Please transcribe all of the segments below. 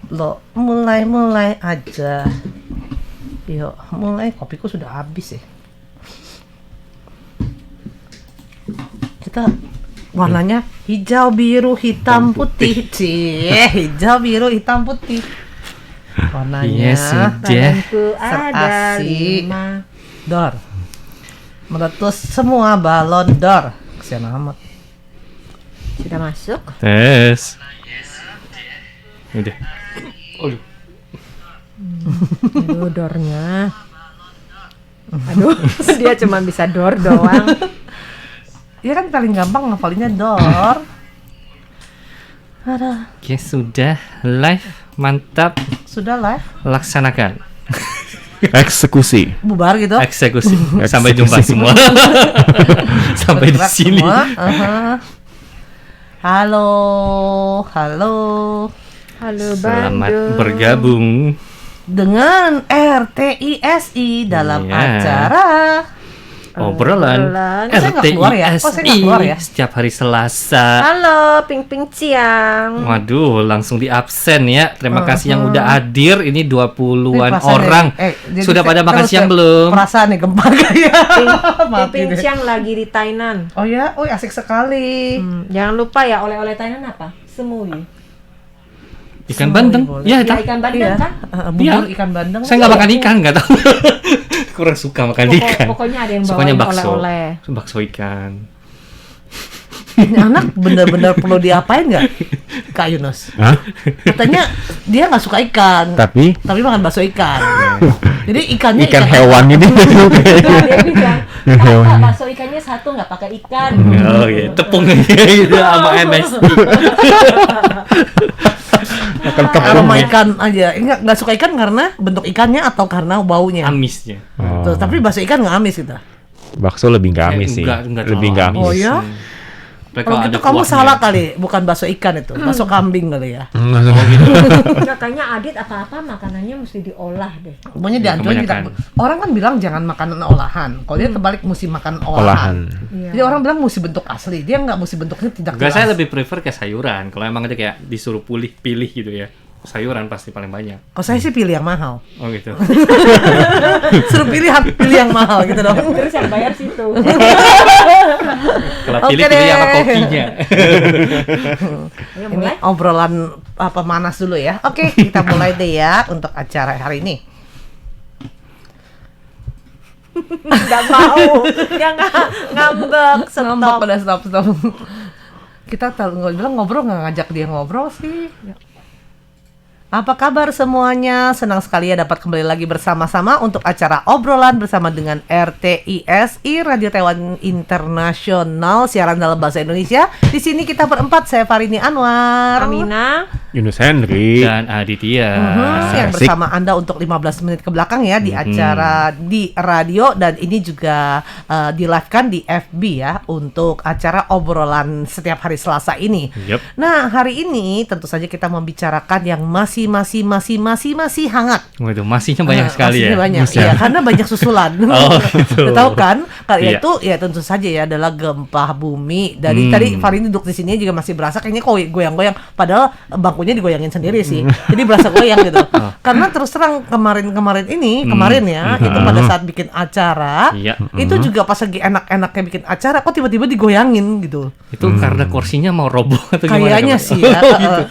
Lo mulai aja. Yuk, mulai. Kopiku sudah habis ya. Kita warnanya hijau, biru, hitam, putih. Cie, hijau, biru, hitam, putih. Warnanya sudah. Ada 5 dor. Meletus semua balon dor. Kesian amat. Sudah masuk. Tes. Udah. Aduh. Aduh, dornya. Aduh, dia cuma bisa dor doang. Iya kan paling gampang ngapalinnya dor. Aduh. Oke, sudah live. Mantap. Sudah live. Laksanakan. Eksekusi. Bubar gitu. Eksekusi. Sampai jumpa semua. Sampai di Bergerak sini. semua. Halo. Selamat Bandung. bergabung Dengan RTISI dalam Iya. acara obrolan Saya nggak keluar ya? Oh, saya nggak keluar ya? setiap hari Selasa. Halo, Ping Ping Ciang. Waduh, langsung di absen ya. Terima kasih yang udah hadir. Ini 20-an Perasaan orang. jadi Sudah pada terus makan siang belum? Perasaan nih gempa kayak. Ping Mati Ping deh. Ciang lagi di Tainan. Oh ya, oh asik sekali. Jangan lupa ya, oleh-oleh Tainan apa? Semui. Ikan Semua bandeng. boleh. Ya, Ya, tak. ikan bandeng Iya. kan? Bubur Iya. ikan bandeng. Saya nggak makan ikan, nggak tahu. Kurang suka makan ikan. Pokoknya ada yang Sukanya bawain bakso. oleh-oleh. Bakso ikan. Ini anak bener-bener perlu diapain nggak, Kak Yunus? Hah? Katanya dia nggak suka ikan, Tapi tapi makan bakso ikan. Jadi ikannya ikan hewan ini Nah, dia bilang, Hewan. "Pak, bakso ikannya satu nggak pakai ikan." Oh iya, tepung gitu sama MSG. akan tepung aroma ya. ikan aja. Nggak suka ikan karena bentuk ikannya atau karena baunya. Amisnya. Oh. Tuh, tapi bakso ikan nggak amis gitu. Bakso lebih nggak amis sih. Enggak Lebih nggak terlalu Oh amis. ya? Tapi Kalau ada gitu kamu kuahnya. salah kali, bukan bakso ikan itu, bakso kambing kali ya. Nggak, kayaknya Adit apa-apa makanannya mesti diolah deh. Pokoknya Ya, dianjurin tidak. kebanyakan. Orang kan bilang jangan makanan olahan. Kalau dia terbalik mesti makan olahan. Olahan. Iya. Jadi orang bilang mesti bentuk asli. Dia nggak mesti bentuknya tidak Enggak, jelas. saya lebih prefer ke sayuran. Kalau emang ada kayak disuruh pilih gitu ya. Sayuran pasti paling banyak. Kalau saya sih pilih yang mahal. Oh gitu. Suruh pilih yang mahal gitu dong. Terus yang bayar situ. Kalau Oke pilih deh. apa kopinya. Ayo Ini mulai. obrolan apa manas dulu ya. Oke, kita mulai deh ya untuk acara hari ini. Nggak mau. Dia ngambek. Ngambek Stop. udah stop. Kita bilang ngobrol nggak ngajak dia ngobrol sih. Apa kabar semuanya? Senang sekali ya dapat kembali lagi bersama-sama untuk acara obrolan bersama dengan RTISI Radio Taiwan Internasional, siaran dalam bahasa Indonesia. Di sini kita berempat, saya Farini Anwar. Amina. Yunus Henry. Dan Aditya. Yang Asik. bersama Anda untuk 15 menit ke belakang ya di acara di radio, dan ini juga di live kan di FB ya untuk acara obrolan setiap hari Selasa ini. Yep. Nah, hari ini tentu saja kita membicarakan yang masih hangat. Waduh, masihnya banyak sekali ya. Masihnya banyak, Masih iya, hangat. karena banyak susulan. Oh, gitu. Udah tahu kan? Karena Iya. itu ya tentu saja ya adalah gempa bumi. Dari Hmm. tadi Farini duduk di sini juga masih berasa kayaknya kok goyang-goyang. Padahal bangkunya digoyangin sendiri sih. Jadi berasa goyang gitu. Oh. Karena terus terang kemarin ya, itu pada saat bikin acara, Iya. itu juga pas lagi enak-enaknya bikin acara, kok tiba-tiba digoyangin gitu. Itu karena kursinya mau roboh atau gimana? Kayaknya Kak? sih ya. Oh, gitu.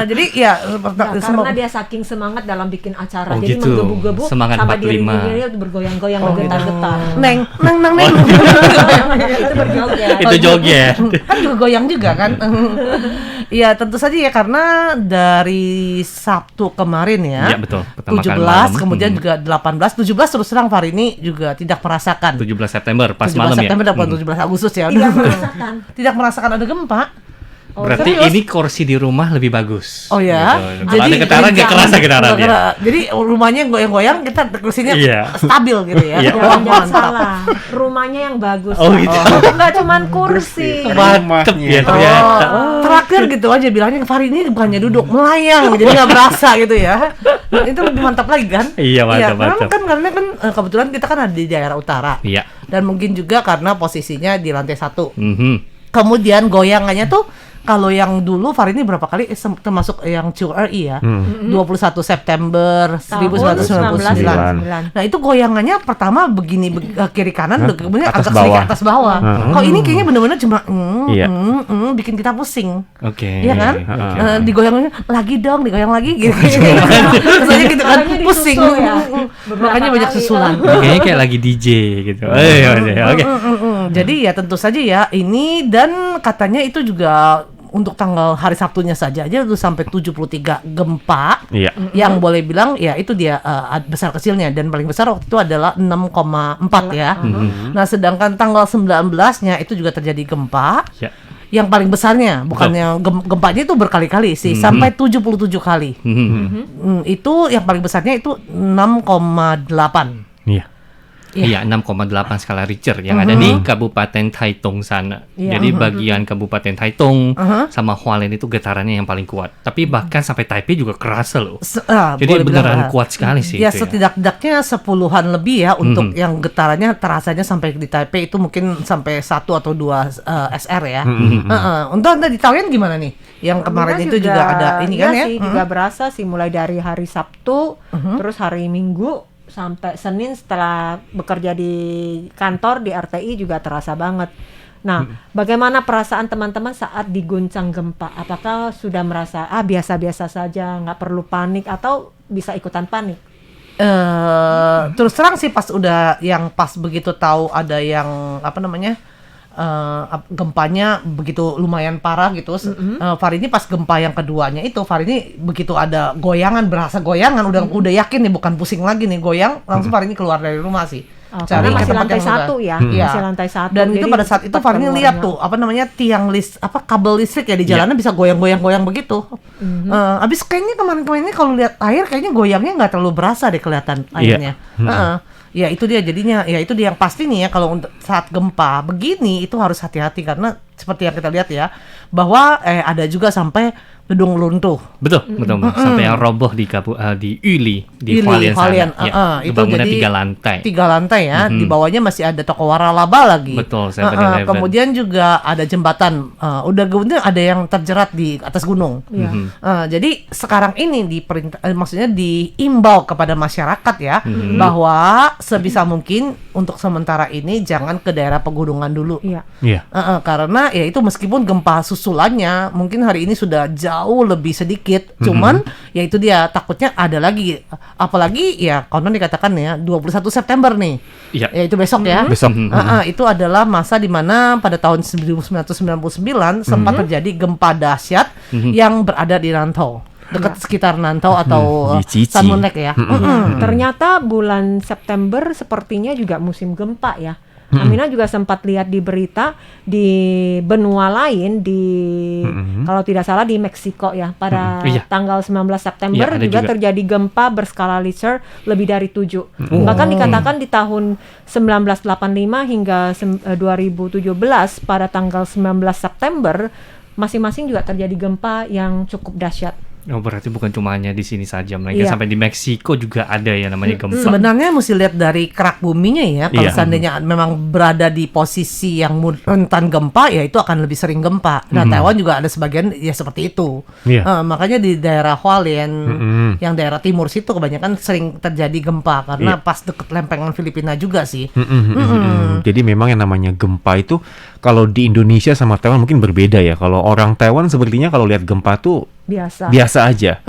Jadi ya Nah, karena dia saking semangat dalam bikin acara, Oh, jadi gitu. menggebu-gebu Semangat sampai 45. dirinya bergoyang-goyang, Oh, bergetar-getar. neng. Itu berjoget. Itu joget. Kan juga goyang juga kan. Iya, tentu saja ya, karena dari Sabtu kemarin ya. Iya, betul. Pertama kali 17, malam. kemudian juga 18, 17 terus terang Farini juga tidak merasakan. 17 September pas 17 malam September ya. dan 17 Agustus ya. Tidak merasakan. Tidak merasakan ada gempa. Oh, Berarti serius? ini kursi di rumah lebih bagus. Oh ya. Gitu. Kalau ada getaran nggak kerasa getarannya. Jadi rumahnya goyang-goyang, kita kursinya Iya. stabil gitu ya. Iya. Oh, Jangan mantap. salah, rumahnya yang bagus. Oh, gitu. Enggak cuman kursi. Mantep ya ternyata. Terakhir gitu aja bilangnya Farini bukannya duduk, melayang, jadi nggak berasa gitu ya. Nah, itu lebih mantap lagi kan? Iya, mantap, memang mantap. kan karena kan kebetulan kita kan ada di daerah utara, Iya. dan mungkin juga karena posisinya di lantai 1. Mhm. Kemudian goyangannya tuh kalau yang dulu Farini berapa kali termasuk yang QRI ya. 21 September 1999. Nah, itu goyangannya pertama begini kiri kanan kemudian atas agak bawah. sedikit atas bawah. Kalau ini kayaknya benar-benar cuma Iya. bikin kita pusing. Oke. Iya kan? Digoyangnya lagi dong, digoyang lagi gitu. Rasanya gitu kan Suaranya pusing. disusul ya. Makanya banyak susulan. Kayaknya kayak lagi DJ gitu. Oke. Jadi ya tentu saja ya ini dan katanya itu juga untuk tanggal hari Sabtunya saja aja itu sampai 73 gempa. Iya. Yang boleh bilang ya itu dia besar kecilnya dan paling besar waktu itu adalah 6,4 ya. Nah, sedangkan tanggal 19-nya itu juga terjadi gempa. Ya. Yang paling besarnya, bukannya gempanya itu berkali-kali sih, sampai 77 kali. Itu yang paling besarnya itu 6,8. Iya. Iya, 6,8 skala Richter yang ada di Kabupaten Taitung sana. Iya. Jadi bagian Kabupaten Taitung sama Hualien itu getarannya yang paling kuat. Tapi bahkan sampai Taipei juga kerasa loh. Jadi Boleh beneran bilang, kuat sekali sih ya itu ya. setidak-tidaknya 10-an lebih ya untuk yang getarannya terasanya sampai di Taipei itu mungkin sampai 1 atau 2 SR ya. Untuk Anda di Taoyuan gimana nih? Yang kemarin itu juga ada ini kan ya? Sih, juga berasa sih mulai dari hari Sabtu, terus hari Minggu sampai Senin setelah bekerja di kantor di RTI juga terasa banget. Nah, bagaimana perasaan teman-teman saat diguncang gempa? Apakah sudah merasa biasa-biasa saja, nggak perlu panik atau bisa ikutan panik? Terus terang sih pas begitu tahu ada yang apa namanya gempanya begitu lumayan parah gitu. Farini pas gempa yang keduanya itu Farini begitu ada goyangan, berasa goyangan udah yakin nih bukan pusing lagi nih goyang, langsung Farini keluar dari rumah sih. Karena masih tempat lantai yang mudah. 1 ya, Iya. masih lantai 1. Dan itu pada saat itu Farini lihat tuh apa namanya tiang kabel listrik ya di jalanan bisa goyang-goyang begitu. Abis kayaknya kemarin ini kalau lihat air kayaknya goyangnya nggak terlalu berasa deh kelihatan airnya. Ya itu dia jadinya, ya itu dia yang pasti nih ya kalau untuk saat gempa begini itu harus hati-hati karena seperti yang kita lihat ya bahwa ada juga sampai gedung runtuh. Betul. Sampai yang roboh di Yuli, di Hualien sana. Ya, Itu bangunnya jadi 3 lantai. 3 lantai ya, di bawahnya masih ada toko waralaba lagi. Betul, 7-Eleven. Kemudian juga ada jembatan, kemudian ada yang terjerat di atas gunung. Jadi sekarang ini maksudnya diimbau kepada masyarakat ya bahwa sebisa mungkin untuk sementara ini jangan ke daerah pegunungan dulu. Iya. Karena ya itu meskipun gempa susulannya mungkin hari ini sudah jauh lebih sedikit, cuman ya itu dia takutnya ada lagi, apalagi ya konon dikatakan ya 21 September nih, Iya. ya itu besok ya. Besok. Itu adalah masa di mana pada tahun 1999 sempat terjadi gempa dahsyat yang berada di Nantau, dekat sekitar Nantau atau Di Cici. Sanmunek ya. Ternyata bulan September sepertinya juga musim gempa ya. Amina juga sempat lihat di berita di benua lain kalau tidak salah di Meksiko ya pada Iya. tanggal 19 September Iya, ada juga juga. terjadi gempa berskala Richter lebih dari 7. Bahkan dikatakan di tahun 1985 hingga 2017 pada tanggal 19 September masing-masing juga terjadi gempa yang cukup dahsyat. Oh, berarti bukan cuma hanya di sini saja, melainkan Iya. sampai di Meksiko juga ada ya namanya gempa. Sebenarnya mesti lihat dari kerak buminya ya. Kalau Iya. seandainya memang berada di posisi yang rentan gempa, ya itu akan lebih sering gempa. Nah, Taiwan juga ada sebagian ya seperti itu. Iya. Makanya di daerah Hualien, yang daerah timur situ kebanyakan sering terjadi gempa karena Iya. pas deket lempengan Filipina juga sih. Jadi memang yang namanya gempa itu kalau di Indonesia sama Taiwan mungkin berbeda ya. Kalau orang Taiwan sepertinya kalau lihat gempa tuh biasa aja,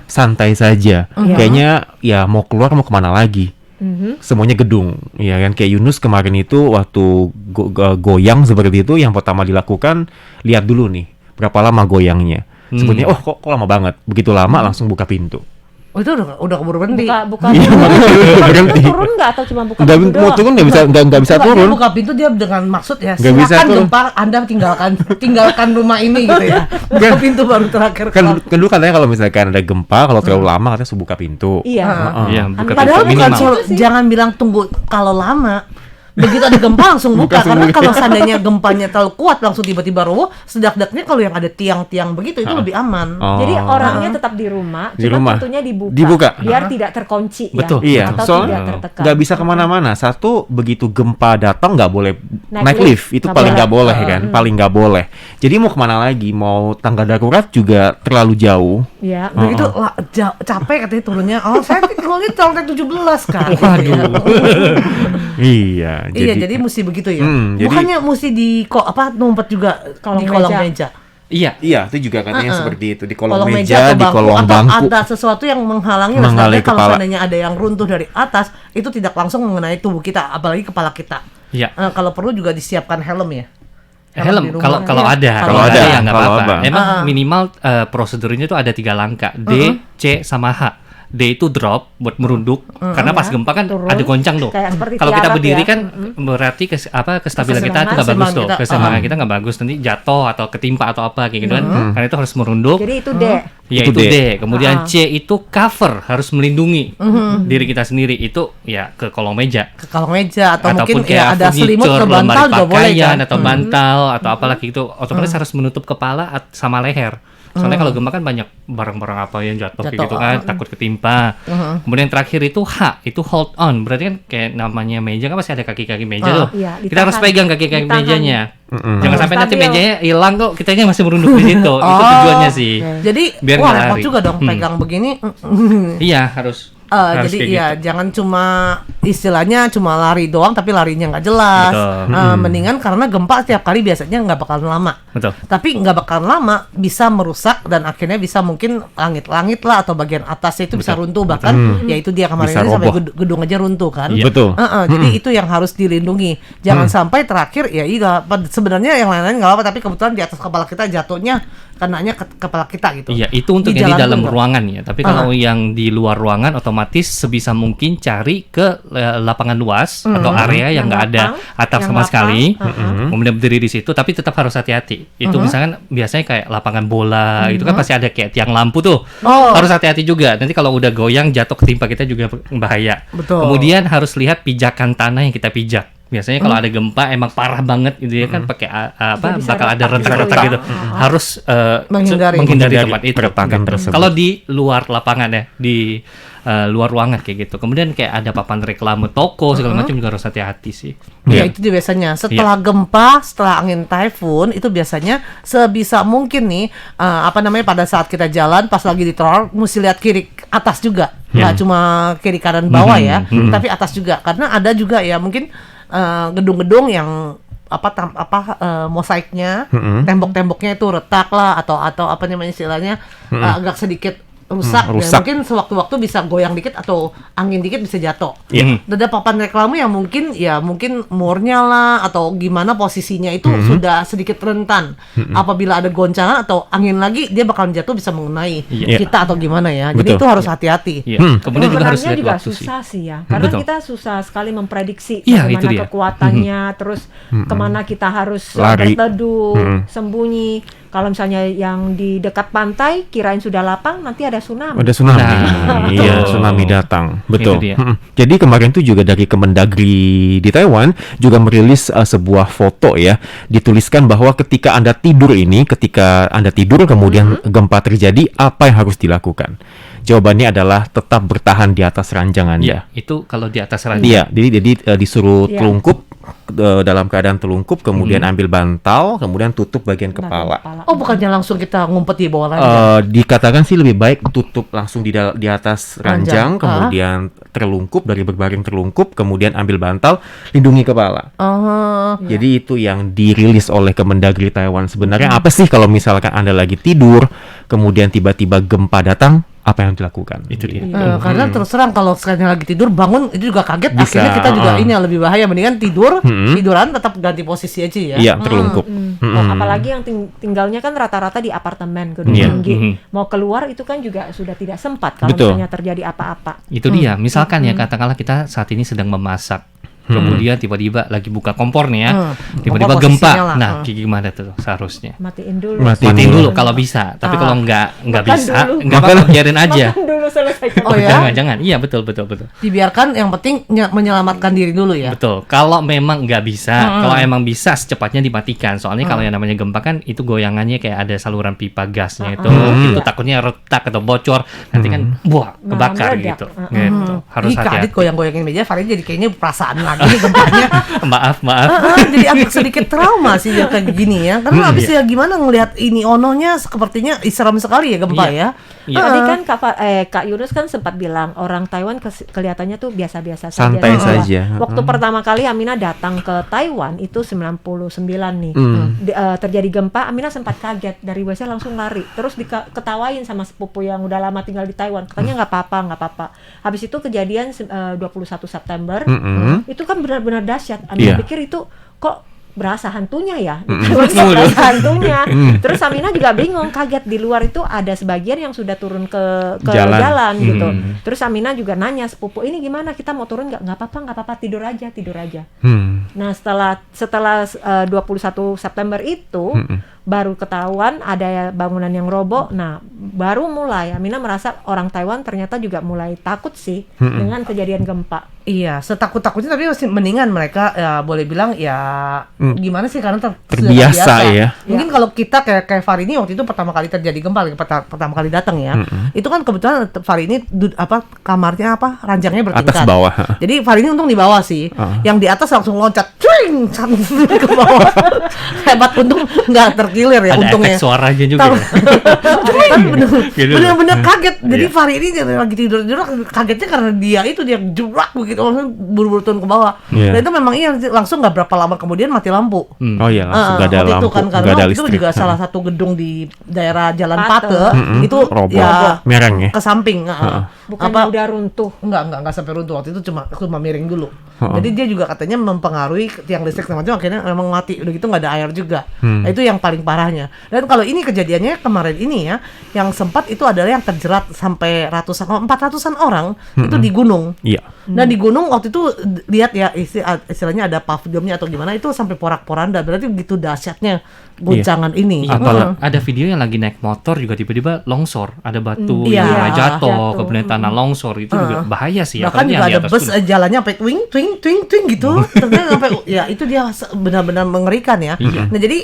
santai saja. Kayaknya ya mau keluar mau kemana lagi. Semuanya gedung, ya kan kayak Yunus kemarin itu waktu goyang seperti itu, yang pertama dilakukan lihat dulu nih berapa lama goyangnya. Sebenarnya kok lama banget. Begitu lama langsung buka pintu. Oh, itu udah keburu berhenti. Buka Iya, makanya berhenti. turun nggak atau cuma buka Nggak pintu mau doang? turun nggak bisa Enggak, turun. dia buka pintu dia dengan maksud ya Nggak bisa silakan turun. gempa Anda tinggalkan rumah ini gitu ya. Buka pintu baru terakhir. Kan dulu katanya kalau misalkan ada gempa kalau terlalu lama katanya suruh buka pintu. Iya. Iya, bukan Padahal pintu bukan minimal. jangan bilang tunggu kalau lama. begitu ada gempa langsung buka, Langsung karena buka. kalau seandainya gempanya terlalu kuat langsung tiba-tiba roboh, sedak-daknya kalau yang ada tiang-tiang begitu itu lebih aman. Oh. Jadi orangnya tetap di rumah, Di cuma rumah. pintunya dibuka, Dibuka. biar tidak terkunci Betul. ya, Iya, atau soalnya tidak tertekan. nggak bisa kemana-mana. Satu, begitu gempa datang nggak boleh Naik naik lift. lift, itu Nggak paling boleh. nggak boleh kan, paling nggak boleh. Jadi mau kemana lagi? Mau tangga darurat juga terlalu jauh. Ya, Begitu capek katanya turunnya. Oh, saya turunnya lantai 17 kan. Waduh. Iya, Iya, jadi mesti begitu ya. jadi- Bukannya mesti di numpet juga Kolong di kolong meja. meja. Iya. Iya, itu juga katanya seperti itu di kolong Kolong meja, atau di kolong atau bangku. ada sesuatu yang menghalangi Menghalangi misalnya kalau kepala. seandainya ada yang runtuh dari atas itu tidak langsung mengenai tubuh kita, apalagi kepala kita. Iya. Kalau perlu juga disiapkan helm ya. di Helm rumah. kalau ada, Kalau ada, ya nggak kalau apa-apa. ada. Emang minimal prosedurnya tuh ada 3 langkah, D, C sama H. D itu drop buat merunduk, karena pas gempa kan Turun. ada goncang tuh. Kayak seperti Kalau kita tiarap berdiri ya. kan berarti kestabilan kita tuh nggak bagus keseimbangan tuh, kita. keseimbangan kita nggak bagus, nanti jatuh atau ketimpa atau apa kayak gitu kan. Karena itu harus merunduk. jadi itu D. Ya Itu itu D. D. Kemudian C itu cover, harus melindungi diri kita sendiri. Itu ya ke kolong meja. Ke kolong meja atau Ataupun mungkin ya kayak ada selimut furniture, ke bantal lemari juga boleh pakaian kan. atau bantal atau apalagi itu otomatis harus menutup kepala sama leher. Soalnya kalau gempa kan banyak barang-barang apa yang jatuh kayak Jatuh, gitu kan, takut ketimpa. Kemudian yang terakhir itu H, itu hold on. Berarti kan kayak namanya meja kan pasti ada kaki-kaki meja tuh. Iya, Kita harus ditahan. pegang kaki-kaki Ditahan. mejanya. Jangan Harus sampai nanti stabil. mejanya hilang kok, kitanya masih merunduk di situ. Itu tujuannya sih. Jadi Biar wah nggak repot lari. juga dong pegang begini. Iya, harus harus Jadi kayak iya gitu. jangan cuma istilahnya cuma lari doang tapi larinya nggak jelas. Betul. Mendingan karena gempa setiap kali biasanya nggak bakalan lama. Betul. Tapi nggak bakalan lama bisa merusak dan akhirnya bisa mungkin langit-langit lah atau bagian atasnya itu bisa runtuh bahkan ya itu dia kemarin Bisa ini sampai roboh. gedung aja runtuh kan. Iya. Betul. Jadi itu yang harus dilindungi. Jangan sampai terakhir ya iya sebenarnya yang lain-lain nggak apa tapi kebetulan di atas kepala kita jatuhnya kenanya ke kepala kita gitu. Iya, itu untuk yang di jalan dalam pun nggak. ruangan ya. Tapi kalau yang di luar ruangan otomatis sebisa mungkin cari ke lapangan luas atau area yang nggak ada lapang, atap yang sama lapang. sekali. Kemudian berdiri di situ, tapi tetap harus hati-hati. Itu misalkan biasanya kayak lapangan bola, itu kan pasti ada kayak tiang lampu tuh. Oh. Harus hati-hati juga. Nanti kalau udah goyang jatuh ketimpa kita juga bahaya. Betul. Kemudian harus lihat pijakan tanah yang kita pijak. Biasanya kalau ada gempa emang parah banget gitu ya kan pakai apa Bisa bakal ada retak retak-retak gitu gitu. ya. Harus Menghindari. menghindari tempat itu. Retakan Gitu. tersebut. Kalau di luar lapangan ya, di luar ruangan kayak gitu. Kemudian kayak ada papan reklame toko segala macam juga harus hati-hati sih. Ya Iya. itu dia biasanya setelah gempa, setelah angin typhoon itu biasanya sebisa mungkin nih apa namanya pada saat kita jalan pas lagi di trotoar mesti lihat kiri atas juga, nggak cuma kiri kanan bawah ya, tapi atas juga karena ada juga ya mungkin gedung-gedung yang mosaiknya, tembok-temboknya itu retak lah atau apa namanya istilahnya agak sedikit rusak, ya rusak. mungkin sewaktu-waktu bisa goyang dikit atau angin dikit bisa jatuh. Iya. Ada papan reklame yang mungkin murnya lah atau gimana posisinya itu sudah sedikit rentan. Apabila ada goncangan atau angin lagi dia bakalan jatuh bisa mengenai Iya. kita atau gimana ya. Jadi Betul. itu harus hati-hati. Iya. Kemudian juga harus Sebenarnya lihat juga waktu sih. susah sih ya, karena Betul. kita susah sekali memprediksi Iya, itu bagaimana dia. kekuatannya, terus kemana kita harus Lari. berteduh, sembunyi. Kalau misalnya yang di dekat pantai, kirain sudah lapang, nanti ada tsunami. Ada tsunami. Nah, Iya, betul. tsunami datang. Betul. Itu dia. Jadi kemarin tuh juga dari Kemendagri di Taiwan juga merilis sebuah foto ya. Dituliskan bahwa ketika Anda tidur kemudian gempa terjadi, apa yang harus dilakukan? Jawabannya adalah tetap bertahan di atas ranjang Anda. Iya, itu kalau di atas ranjang. Iya, jadi disuruh Iya. telungkup dalam keadaan telungkup, kemudian ambil bantal, kemudian tutup bagian kepala. Oh, bukannya langsung kita ngumpet di bawah ranjang. Dikatakan sih lebih baik tutup langsung di atas ranjang, Ranjang. kemudian terlungkup dari berbaring terlungkup, kemudian ambil bantal, lindungi kepala. Jadi itu yang dirilis oleh Kemendagri Taiwan. Sebenarnya apa sih kalau misalkan Anda lagi tidur, kemudian tiba-tiba gempa datang, apa yang dilakukan? Itu dia. Karena terus terang kalau sekali lagi tidur bangun itu juga kaget, Bisa, akhirnya kita juga ini yang lebih bahaya, mendingan tiduran tetap ganti posisi aja ya. Iya, terlungkup. Oh, apalagi yang tinggalnya kan rata-rata di apartemen gedung Iya. tinggi. Mau keluar itu kan juga sudah tidak sempat kalau Betul. misalnya terjadi apa-apa. Itu dia. Misalkan ya katakanlah kita saat ini sedang memasak. kemudian tiba-tiba lagi buka kompor nih ya, tiba-tiba Kompor gempa. posisinya lah. Nah, gimana tuh seharusnya? Matiin dulu. Matiin dulu kalau bisa, tapi kalau nggak Makan bisa, dulu. nggak apa-apa, biarin aja. Makan dulu selesaikan. Oh ya? Jangan. Iya, betul. Dibiarkan, yang penting menyelamatkan diri dulu ya. Betul. Kalau memang nggak bisa, kalau emang bisa secepatnya dimatikan. Soalnya kalau yang namanya gempa kan itu goyangannya kayak ada saluran pipa gasnya itu takutnya retak atau bocor, nanti kan buah kebakar meledak. gitu. Gitu. Harus Ih, Kak Adit hati-hati. goyang-goyangin meja, Farid jadi kayaknya perasaan lagi nih gempanya. Maaf. Jadi agak sedikit trauma sih ya kayak gini ya. Karena habis ya gimana ngelihat ini ononya sepertinya seram sekali ya gempa ya. Iya. Tadi kan Kak Yunus kan sempat bilang orang Taiwan kelihatannya tuh biasa-biasa saja. Santai Bahwa saja. Waktu pertama kali Amina datang ke Taiwan itu 99 nih. Terjadi gempa, Amina sempat kaget, dari WC langsung lari. Terus diketawain sama sepupu yang udah lama tinggal di Taiwan. Katanya nggak apa-apa. Habis itu kejadian 21 September. Itu kan benar-benar dahsyat. Amina pikir itu kok berasa hantunya ya, berasa hantunya. Terus Amina juga bingung, kaget, di luar itu ada sebagian yang sudah turun ke jalan gitu. Terus Amina juga nanya sepupu, ini gimana, kita mau turun nggak? Nggak apa-apa, tidur aja. Nah setelah 21 September itu baru ketahuan ada bangunan yang roboh. Nah baru mulai Amina merasa orang Taiwan ternyata juga mulai takut sih dengan kejadian gempa. Iya, setakut-takutnya tapi masih mendingan mereka ya boleh bilang ya gimana sih, karena terbiasa ya. Mungkin kalau kita kayak Fari ini waktu itu pertama kali terjadi gempa, pertama kali datang ya. Itu kan kebetulan Fari ini kamarnya ranjangnya bertingkat. Atas bawah. Jadi Fari ini untung di bawah sih. Yang di atas langsung loncat ke bawah. Hebat, untung nggak terkilir ya Ada untungnya. efek suaranya juga. Kan bener-bener kaget. Jadi Iya. Fari ini lagi tidur kagetnya karena dia jurak begitu, langsung buru-buru turun ke bawah. Iya. Dan itu memang langsung nggak berapa lama kemudian mati lampu. Oh iya, langsung gak ada Waktu lampu, itu kan gak karena ada itu listrik. juga salah satu gedung di daerah Jalan Pate. Pate itu Roboh. ya Mereng ya. ke samping. Bukannya udah runtuh. Enggak sampai runtuh, waktu itu cuma miring dulu. Jadi dia juga katanya mempengaruhi tiang listrik sama macam, akhirnya memang mati. Udah gitu nggak ada air juga. Nah, itu yang paling parahnya. Dan kalau ini kejadiannya kemarin ini ya, yang sempat itu adalah yang terjerat sampai 400-an orang itu di gunung. Iya. Dan di gunung waktu itu lihat ya istilahnya ada paviliomnya atau gimana, itu sampai porak-poranda. Berarti begitu dahsyatnya guncangan ini. Iya, ada video yang lagi naik motor juga tiba-tiba longsor, ada batu Iya. yang mulai jatuh, Jatuh. kemudian tanah longsor, itu juga bahaya sih. Bahkan apalagi juga yang di ada atas bus gunung. jalannya sampai twing gitu. Ternyata sampai ya itu dia benar-benar mengerikan ya. Nah, jadi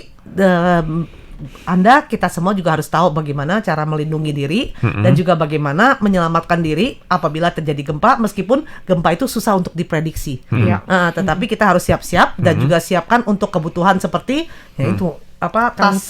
kita semua juga harus tahu bagaimana cara melindungi diri dan juga bagaimana menyelamatkan diri apabila terjadi gempa, meskipun gempa itu susah untuk diprediksi. Tetapi kita harus siap-siap dan juga siapkan untuk kebutuhan seperti yaitu tas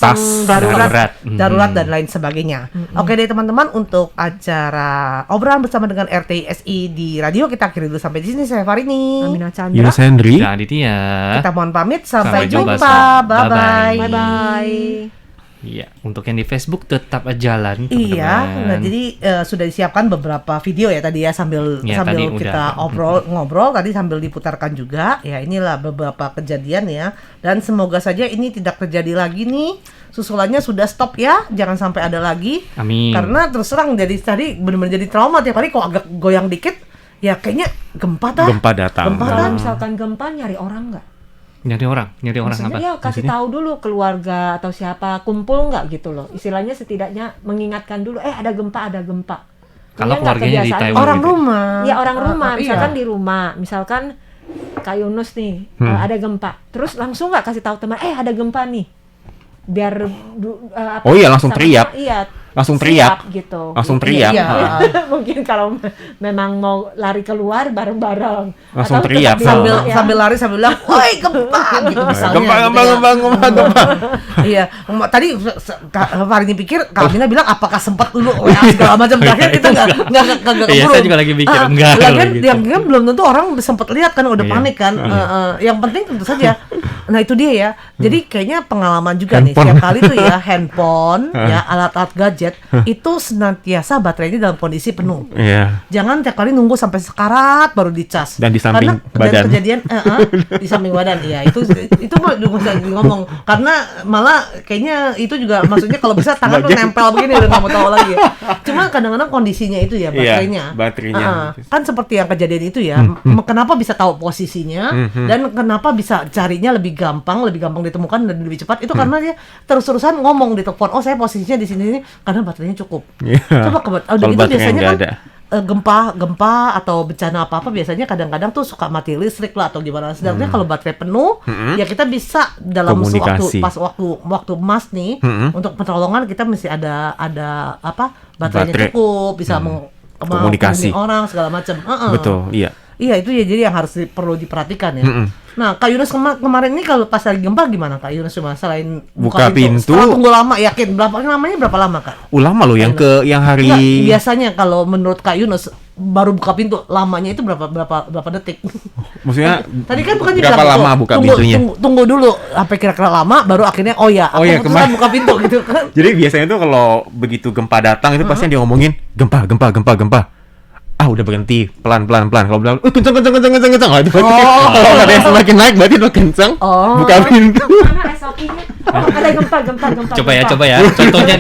darurat dan lain sebagainya. Oke deh teman-teman, untuk acara obrolan bersama dengan RTSI di radio kita akhiri dulu sampai di sini. Saya Farini, Amina Chandra. Yunus Hendri. Dan Aditya. kita mohon pamit, sampai Sampai jumpa. jumpa. Bye-bye. Bye-bye. Iya, untuk yang di Facebook tetap jalan. Iya, teman-teman. nah jadi sudah disiapkan beberapa video ya tadi ya, sambil Ya, tadi kita udah. ngobrol tadi sambil diputarkan juga. Ya inilah beberapa kejadian ya, dan semoga saja ini tidak terjadi lagi nih. Susulannya sudah stop ya, jangan sampai ada lagi. Amin. Karena terus terang jadi tadi benar-benar jadi trauma tiap hari, kok agak goyang dikit ya kayaknya gempa dah. Gempa datang. Kalau misalkan gempa, nyari orang nggak? Nyari orang Maksudnya apa? ya kasih tahu dulu keluarga atau siapa, kumpul nggak gitu loh. Istilahnya setidaknya mengingatkan dulu, ada gempa. Kalau Kalian nggak keluarganya di kebiasaan. Taiwan Orang gitu. rumah. Ya orang rumah, misalkan iya. di rumah, misalkan Kak Yunus nih, ada gempa, terus langsung nggak kasih tahu teman, ada gempa nih, biar Oh iya, langsung sama- teriak. Iya, Langsung siap teriak. gitu. Langsung Gitu. teriak. Iya. Mungkin kalau memang mau lari keluar bareng-bareng, Langsung atau teriak. tetap di rumah, ya. sambil lari sambil bilang, "Woi, gempa!" gitu misalnya. Gempa. Iya, tadi Farini pikir, Kak Mina bilang apakah sempat dulu WA segala macam, terakhir itu nggak Iya, saya juga lagi mikir, enggak, Lagian gitu. yang kan belum tentu orang sempat lihat kan, udah Iya. panik kan. Yang penting tentu saja. Nah itu dia ya. Jadi kayaknya pengalaman juga nih Handphone. setiap kali tuh ya handphone, ya alat-alat gadget gadget itu senantiasa baterainya dalam kondisi penuh. Iya. Jangan tiap kali nunggu sampai sekarat baru dicas. Dan di samping karena, badan. Dan kejadian di samping badan. Iya, itu mah bisa ngomong karena malah kayaknya itu juga maksudnya kalau bisa tangan tuh nempel begini udah nggak mau tahu lagi. Cuma kadang-kadang kondisinya itu ya baterainya. Iya, baterainya. Kan seperti yang kejadian itu ya. Kenapa bisa tahu posisinya dan kenapa bisa carinya lebih gampang ditemukan dan lebih cepat itu karena dia terus-terusan ngomong di telepon, oh saya posisinya di sini karena baterainya cukup. Coba udah gitu biasanya kan gempa atau bencana apa biasanya kadang-kadang tuh suka mati listrik lah atau gimana. Sedangkan kalau baterai penuh ya kita bisa dalam waktu emas nih untuk pertolongan kita mesti ada baterainya cukup bisa komunikasi orang segala macam. Betul, iya. Iya itu ya jadi yang harus perlu diperhatikan ya. Nah Kak Yunus kemarin ini kalau pas lagi gempa gimana Kak Yunus cuma selain buka pintu setelah tunggu lama yakin lamanya berapa lama Kak? Lama loh yang hari. Nggak, biasanya kalau menurut Kak Yunus baru buka pintu lamanya itu berapa detik? Maksudnya tadi kan bukan berapa lama buka pintunya? Tunggu dulu sampai kira-kira lama baru akhirnya kemarin buka pintu gitu kan. Jadi biasanya tuh kalau begitu gempa datang itu pasti dia ngomongin gempa. Udah berhenti pelan. Kalau bilang kencang. Itu kalau ada yang semakin naik berarti itu kencang. Buka pintu. Mana SOP-nya? Ada gempa. Coba ya. Contohnya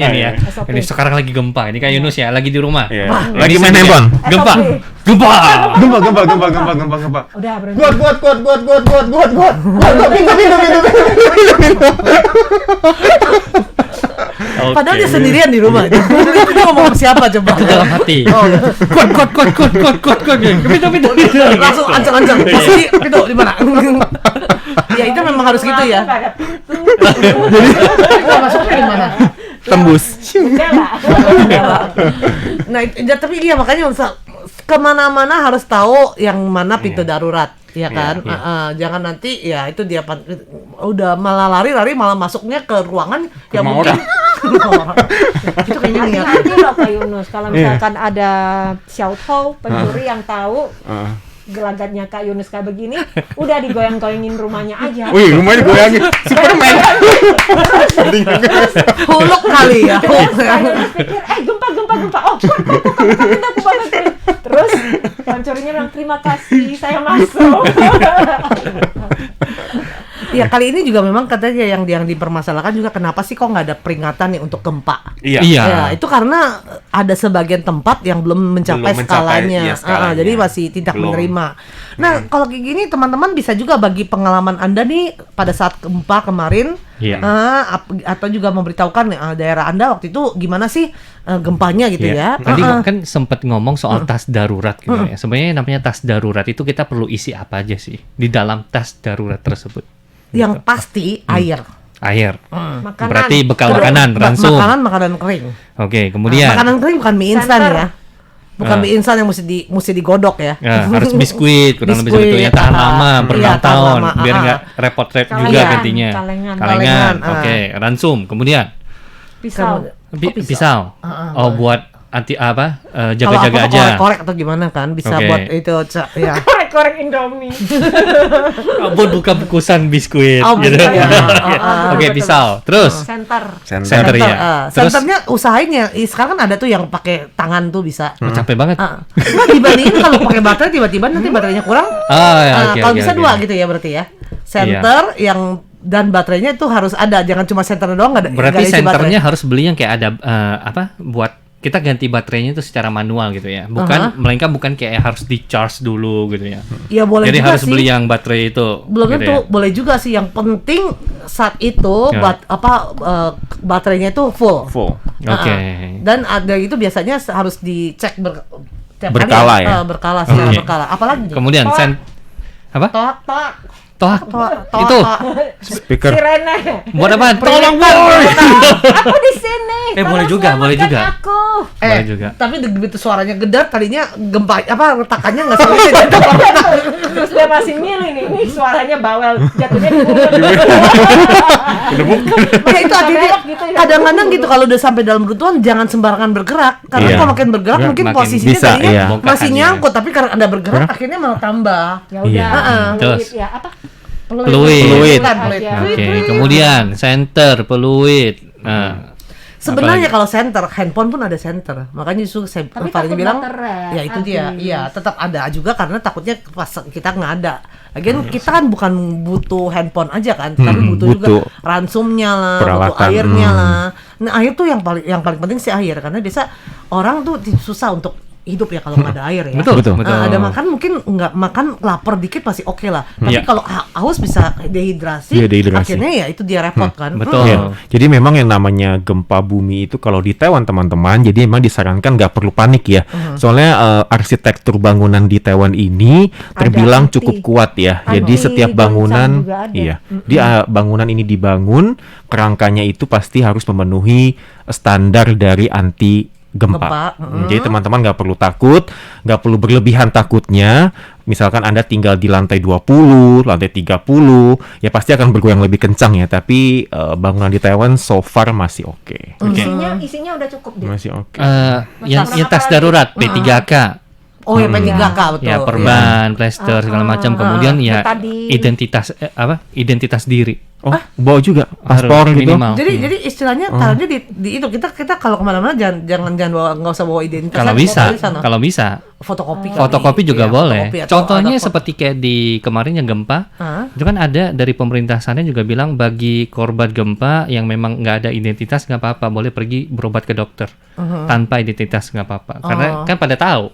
nih ya. Ini sekarang lagi gempa. Ini Kak Yunus ya, lagi di rumah. Lagi main handphone. Gempa. Udah berhenti. Kuat. Pintu. Padahal dia sendirian di rumah. Dia ngomong sama siapa coba? Dalam hati. Kuat. Pintu. Langsung ancang-ancang. Pasti pintu di mana? Ya itu memang harus gitu ya. Jadi masuknya di mana? Tembus. Nah, tapi iya makanya kemana-mana harus tahu yang mana pintu darurat, ya kan? Jangan nanti ya itu dia udah malah lari malah masuknya ke ruangan yang mungkin itu kayaknya niat. Hati-hati loh Kak Yunus kalau misalkan ada xiaotou pencuri yang tahu gelagatnya Kak Yunus kayak begini, udah digoyang-goyangin rumahnya aja. Wih, rumahnya digoyangin. Superman. Huluk kali ya. Kak Yunus pikir, gempa. Oh, aku banget. Terus pencurinya bilang terima kasih, saya masuk. Ya kali ini juga memang katanya yang dipermasalahkan juga kenapa sih kok nggak ada peringatan nih untuk gempa? Iya. Ya, itu karena ada sebagian tempat yang belum mencapai skalanya. Jadi masih tidak menerima. Nah, kalau kayak gini teman-teman bisa juga bagi pengalaman Anda nih pada saat gempa kemarin, atau juga memberitahukan daerah Anda waktu itu gimana sih gempanya gitu ya. Tadi kan sempat ngomong soal tas darurat gitu ya. Sebenarnya namanya tas darurat itu kita perlu isi apa aja sih di dalam tas darurat tersebut? Yang pasti air. Makanan. Berarti bekal makanan, ransum. Makanan kering. Oke, kemudian makanan kering bukan mie instan ya. Bukan mie instan yang mesti digodok ya. Harus biskuit, kurang lebih sebetulnya tahan lama, bertahun-tahun, biar nggak repot juga gantinya. Kalengan. Oke, ransum. Kemudian pisau. Buat anti jaga-jaga aja. Korek atau gimana kan bisa buat itu ya. Korek Indomie. Buat buka bungkusan biskuit gitu. Oke, pisau. Terus Center ya. Senternya usahain ya. Sekarang kan ada tuh yang pakai tangan tuh bisa. Capek banget. Nah, dibandingin kalau pakai baterai tiba-tiba nanti baterainya kurang. Kalau bisa dua gitu ya berarti ya. Center yang dan baterainya itu harus ada, jangan cuma center doang nggak ada. Berarti senternya harus beli yang kayak ada buat kita ganti baterainya itu secara manual gitu ya, melainkan bukan kayak harus di charge dulu gitu ya. Ya boleh. Jadi juga harus sih beli yang baterai itu. Belum gitu tentu, boleh juga sih. Yang penting saat itu baterainya itu full. Oke. Dan ada itu biasanya harus dicek berkala ya. Berkala secara berkala. Apalagi? Kemudian Toh itu speaker. Sirene. Buat apa? Tolong boy. Aku di sini. Boleh juga. Boleh juga. Tapi begitu suaranya gedar, tadinya gempa retakannya nggak sampai. Terus dia masih milih nih. Ini suaranya bawel, jatuhnya di mulut. Ya itu akhirnya kadang-kadang gitu kalau udah sampai dalam runtuhan jangan sembarangan bergerak. Karena kalau makin bergerak mungkin posisinya tadinya masih nyangkut, tapi karena Anda bergerak akhirnya malah tambah. Ya udah. Terus ya apa? Peluit. Oke, kemudian center peluit. Sebenarnya kalau center, handphone pun ada center. Makanya justru Farid bilang, ya itu dia. Iya, tetap ada juga karena takutnya pas kita nggak ada. Lagian kita kan bukan butuh handphone aja kan, tapi butuh juga ransumnya lah, butuh airnya lah. Nah, air tuh yang paling penting sih air, karena biasa orang tuh susah untuk hidup ya kalau nggak ada air ya. Betul. Ada makan mungkin nggak makan lapar dikit masih oke lah. Tapi kalau haus bisa dehidrasi. Akhirnya ya itu dia repot kan. Betul. Ya. Jadi memang yang namanya gempa bumi itu kalau di Taiwan teman-teman, jadi memang disarankan nggak perlu panik ya. Soalnya arsitektur bangunan di Taiwan ini terbilang cukup kuat ya. Jadi setiap bangunan, bangunan ini dibangun, kerangkanya itu pasti harus memenuhi standar dari anti gempa. Jadi teman-teman nggak perlu takut, nggak perlu berlebihan takutnya. Misalkan Anda tinggal di lantai 20, lantai 30, ya pasti akan bergoyang lebih kencang ya. Tapi bangunan di Taiwan so far masih oke. Isinya udah cukup deh. Masih oke. Yang tas darurat P3K. Oh ya P3K betul. Ya perban, plester segala macam. Kemudian ya identitas diri. Oh, bawa juga paspor gitu. Jadi istilahnya taruhnya di itu kita kalau kemana-mana jangan bawa, nggak usah bawa identitas. Kalau bisa fotokopi juga boleh. Contohnya seperti kayak di kemarin yang gempa, itu kan ada dari pemerintah sana juga bilang bagi korban gempa yang memang nggak ada identitas nggak apa-apa, boleh pergi berobat ke dokter tanpa identitas nggak apa-apa. Karena kan pada tahu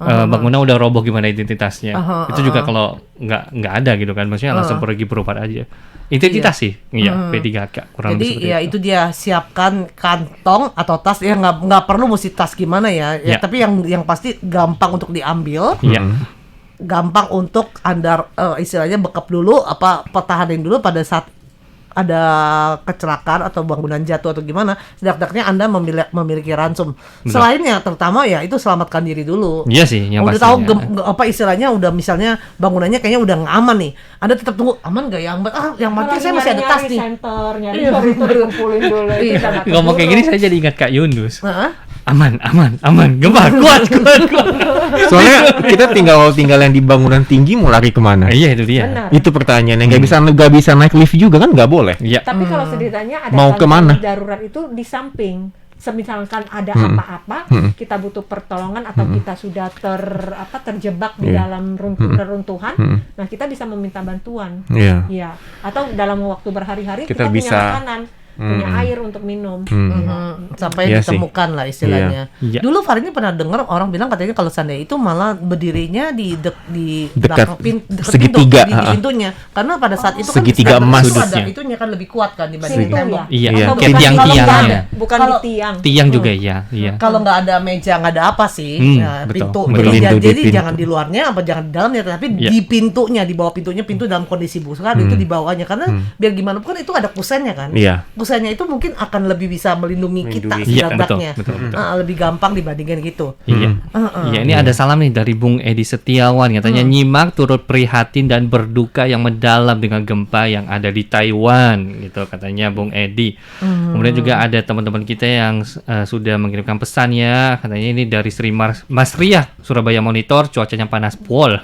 bangunan udah roboh gimana identitasnya. Itu juga kalau nggak ada gitu kan, maksudnya langsung pergi berobat aja. Identitas sih, P3K kurang lebih. Jadi ya itu dia, siapkan kantong atau tas ya, nggak perlu mesti tas gimana ya, tapi yang pasti gampang untuk diambil, gampang untuk Anda istilahnya backup dulu, pertahanin dulu pada saat ada kecelakaan atau bangunan jatuh atau gimana, setidaknya Anda memiliki ransum. Selainnya terutama ya itu selamatkan diri dulu. Iya sih, yang udah tahu istilahnya udah misalnya bangunannya kayaknya udah nggak aman nih, Anda tetap tunggu aman nggak yang penting saya masih ada tas nih. Nyari kumpulin dulu. Ngomong kayak gini saya jadi ingat Kak Yunus. Aman, gempa kuat. Soalnya kita tinggal yang di bangunan tinggi mau lari kemana? Iya itu dia. Itu pertanyaannya, nggak bisa naik lift juga kan, nggak boleh. Iya. Tapi kalau ceritanya ada mau kemana? Darurat itu di samping. Misalkan ada apa-apa, kita butuh pertolongan atau kita sudah terjebak di dalam reruntuhan, nah kita bisa meminta bantuan. Iya. Atau dalam waktu berhari-hari kita punya makanan, punya air untuk minum. Sampai ditemukan lah istilahnya. Dulu Farid ini pernah dengar orang bilang katanya kalau seandainya itu malah berdirinya di dekat segitiga di pintunya, karena pada saat itu segitiga emas ada itunya kan lebih kuat kan dibanding tembok. Iya, kayak tiang-tiangnya. Bukan di tiang. Tiang juga iya. Kalau nggak ada meja, nggak ada apa sih, pintu. Jadi jangan di luarnya apa jangan di dalamnya, tapi di pintunya, di bawah pintunya, pintu dalam kondisi busuk itu di bawahnya, karena biar gimana pun itu ada kusennya kan. Kusennya itu mungkin akan lebih bisa melindungi kita setidaknya. Lebih gampang dibandingkan gitu. Iya, ini ada salam nih dari Bung Edi Setiawan, katanya nyimak turut prihatin dan berduka yang mendalam dengan gempa yang ada di Taiwan gitu, katanya Bung Edi. Kemudian juga ada teman-teman kita yang sudah mengirimkan pesan ya, katanya ini dari Sri Mas Ria Surabaya Monitor, cuacanya panas pol.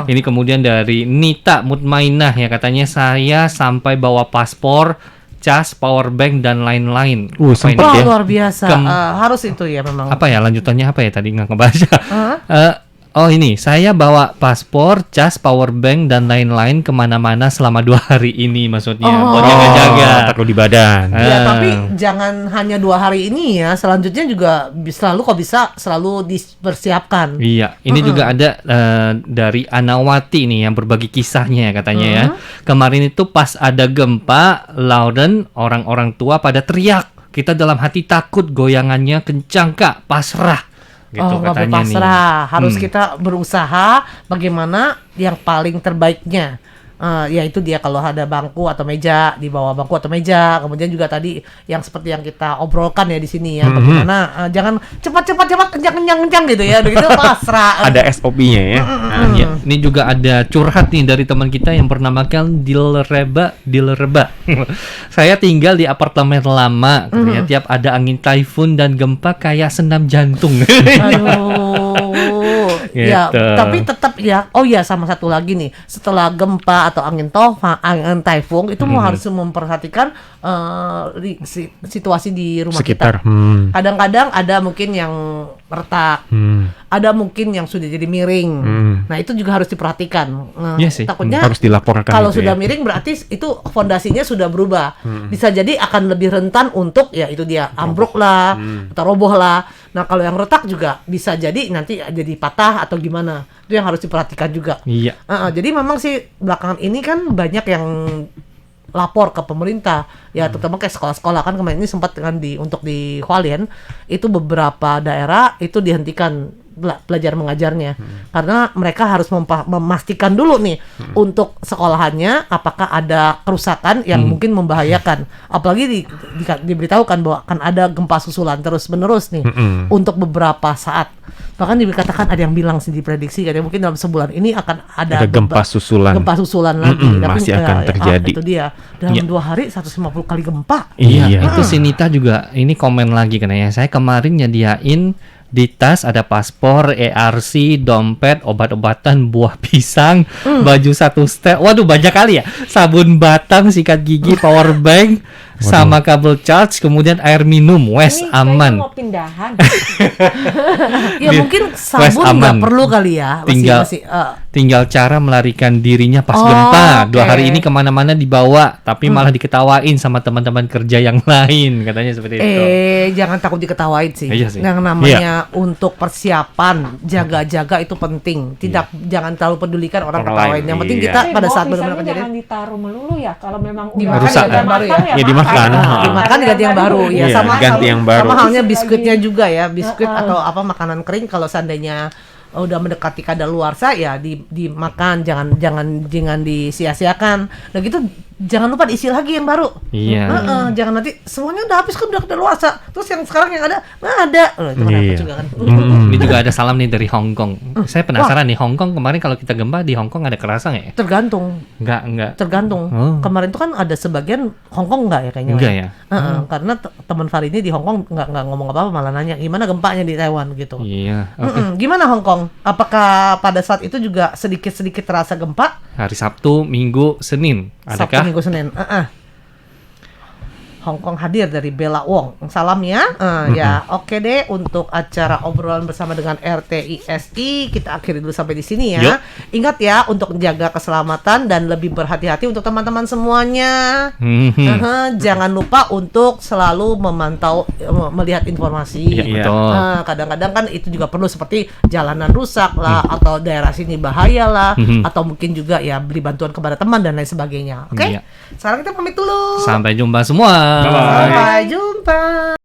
Ini kemudian dari Nita Mutmainah ya, katanya saya sampai bawa paspor, cas, power bank dan lain-lain. Sempat ya? Luar biasa. Harus itu ya memang. Apa ya lanjutannya apa ya tadi nggak kebaca. Oh ini, saya bawa paspor, cas, power bank dan lain-lain kemana-mana selama 2 hari ini maksudnya. Buat jaga-jaga. Taruh di badan. Ya tapi jangan hanya 2 hari ini ya. Selanjutnya juga selalu kok bisa selalu dipersiapkan. Iya, ini juga ada dari Anawati nih yang berbagi kisahnya katanya ya. Kemarin itu pas ada gempa, Lauren orang-orang tua pada teriak. Kita dalam hati takut, goyangannya kencang Kak, pasrah. Gitu, nggak berpasrah, harus kita berusaha bagaimana yang paling terbaiknya. Yaitu dia kalau ada bangku atau meja, di bawah bangku atau meja. Kemudian juga tadi yang seperti yang kita obrolkan ya di sini ya, bagaimana jangan cepat kencang gitu ya, begitu pasrah. Ada SOP-nya ya. Ya. Ini juga ada curhat nih dari teman kita yang bernamakan Dilreba. Saya tinggal di apartemen lama, katanya tiap ada angin typhoon dan gempa kayak senam jantung. Ya, Gitu. tapi tetap ya. Oh ya, sama satu lagi nih. Setelah gempa atau angin taifung itu harus memperhatikan situasi di rumah Sekitar. kita. Kadang-kadang ada mungkin yang retak, ada mungkin yang sudah jadi miring. Nah, itu juga harus diperhatikan. Nah, Iya sih. takutnya Harus dilaporkan kalau itu sudah ya. miring berarti itu fondasinya sudah berubah. Bisa jadi akan lebih rentan untuk ya itu dia ambruk lah atau roboh lah. Nah, kalau yang retak juga bisa jadi nanti jadi patah atau gimana. Itu yang harus diperhatikan juga. Iya. Jadi memang sih belakangan ini kan banyak yang lapor ke pemerintah ya, terutama kayak sekolah-sekolah kan kemarin ini sempat kan untuk di Hualien itu beberapa daerah itu dihentikan belajar mengajarnya karena mereka harus memastikan dulu nih untuk sekolahannya apakah ada kerusakan yang mungkin membahayakan, apalagi diberitahukan bahwa akan ada gempa susulan terus menerus nih untuk beberapa saat. Bahkan dikatakan ada yang bilang sih diprediksi katanya mungkin dalam sebulan ini akan ada gempa susulan lagi. Tapi masih akan terjadi. Itu dia dalam 2 hari 150 kali gempa. Iya, itu si Nita juga ini komen lagi katanya. Saya kemarin nyediain di tas ada paspor, ARC, dompet, obat-obatan, buah pisang, baju 1 setel. Waduh, banyak kali ya. Sabun batang, sikat gigi, power bank, sama kabel charge, kemudian air minum. Wes Ini aman. mau pindahan. Ya mungkin sabun aman. nggak perlu kali ya. Tinggal cara melarikan dirinya pas Oh, gempa. 2 oke. hari ini kemana-mana dibawa, tapi malah diketawain sama teman-teman kerja yang lain, katanya seperti itu. Jangan takut diketawain sih. Iya sih. Yang namanya untuk persiapan, jaga-jaga itu penting. Jangan terlalu pedulikan orang Orang ketawain. lain, Yang penting iya. kita pada saat Pisangnya benar-benar kejadian jangan ditaruh melulu ya, kalau memang Dimakan udah rusak ada kan? baru ya? matang Ya, dimakan. dimakan ganti yang baru ya, Iya, sama ganti yang baru. sama halnya biskuitnya juga ya, biskuit atau apa makanan kering kalau seandainya udah mendekati kadaluarsa ya dimakan, jangan disia-siakan. Nah gitu jangan lupa diisi lagi yang baru. Iya. Jangan nanti semuanya udah habis kan udah kadaluarsa. Terus yang sekarang yang ada nggak ada. Itu kan repot Iya. juga kan. Ini juga ada salam nih dari Hong Kong. Saya penasaran nih, Hong Kong kemarin kalau kita gempa di Hong Kong ada kerasa nggak ya? Tergantung. Enggak. Oh. Kemarin tuh kan ada sebagian Hong Kong nggak ya kayaknya. Enggak ya? Karena teman Fari ini di Hong Kong nggak ngomong apa-apa, malah nanya gimana gempanya di Taiwan gitu. Iya. Oke. Gimana Hong Kong? Apakah pada saat itu juga sedikit-sedikit terasa gempa? Hari Sabtu, Minggu, Senin. Sabtu, Adakah? Minggu, Senin. Hong Kong hadir dari Bella Wong. Salam ya. Ya, oke deh untuk acara obrolan bersama dengan RTISI kita akhiri dulu sampai di sini ya. Yuk. Ingat ya untuk menjaga keselamatan dan lebih berhati-hati untuk teman-teman semuanya. Jangan lupa untuk selalu memantau, melihat informasi. Iya, betul. Kadang-kadang kan itu juga perlu seperti jalanan rusak lah atau daerah sini bahaya lah atau mungkin juga ya beri bantuan kepada teman dan lain sebagainya. Oke? Iya. Sekarang kita pamit dulu. Sampai jumpa semua. Sampai jumpa.